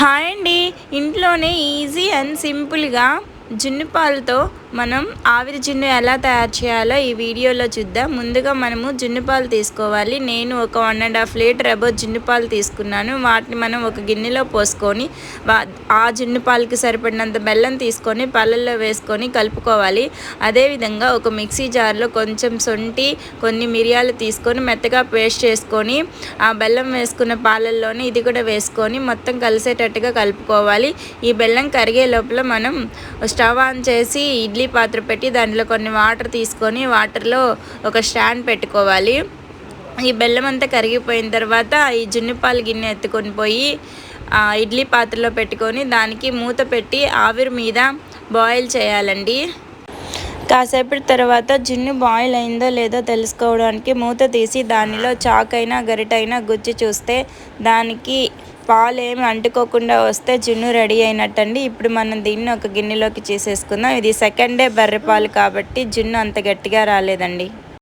Hi అండి. ఇంట్లోనే easy and సింపుల్గా జున్ను పాలతో మనం ఆవిరి జున్ను ఎలా తయారు చేయాలో ఈ వీడియోలో చూద్దాం. ముందుగా మనము జున్ను పాలు తీసుకోవాలి. నేను ఒక 1.5 లీటర్ అబౌవ్ జున్ను పాలు తీసుకున్నాను. వాటిని మనం ఒక గిన్నెలో పోసుకొని ఆ జున్ను పాలకి సరిపడినంత బెల్లం తీసుకొని పాలల్లో వేసుకొని కలుపుకోవాలి. అదేవిధంగా ఒక మిక్సీ జార్లో కొంచెం శొంఠి, కొన్ని మిరియాలు తీసుకొని మెత్తగా పేస్ట్ చేసుకొని ఆ బెల్లం వేసుకున్న పాలల్లోనే ఇది కూడా వేసుకొని మొత్తం కలిసేటట్టుగా కలుపుకోవాలి. ఈ బెల్లం కరిగే లోపల మనం స్టవ్ ఆన్ చేసి ఇడ్లీ పాత్ర పెట్టి దాంట్లో కొన్ని వాటర్ తీసుకొని వాటర్లో ఒక స్టాండ్ పెట్టుకోవాలి. ఈ బెల్లం అంతా కరిగిపోయిన తర్వాత ఈ జున్ను పాలు గిన్నె ఎత్తుకొని పోయి ఇడ్లీ పాత్రలో పెట్టుకొని దానికి మూత పెట్టి ఆవిరి మీద బాయిల్ చేయాలండి. కాసేపటి తర్వాత జున్ను బాయిల్ అయిందో లేదో తెలుసుకోవడానికి మూత తీసి దానిలో చాకైనా గరిటైనా గుచ్చి చూస్తే దానికి పాలు ఏమి అంటుకోకుండా వస్తే జున్ను రెడీ అయినట్టండి. ఇప్పుడు మనం దీన్ని ఒక గిన్నెలోకి చేసేసుకుందాం. ఇది సెకండ్ డే బర్రె పాలు కాబట్టి జున్ను అంత గట్టిగా రాలేదండి.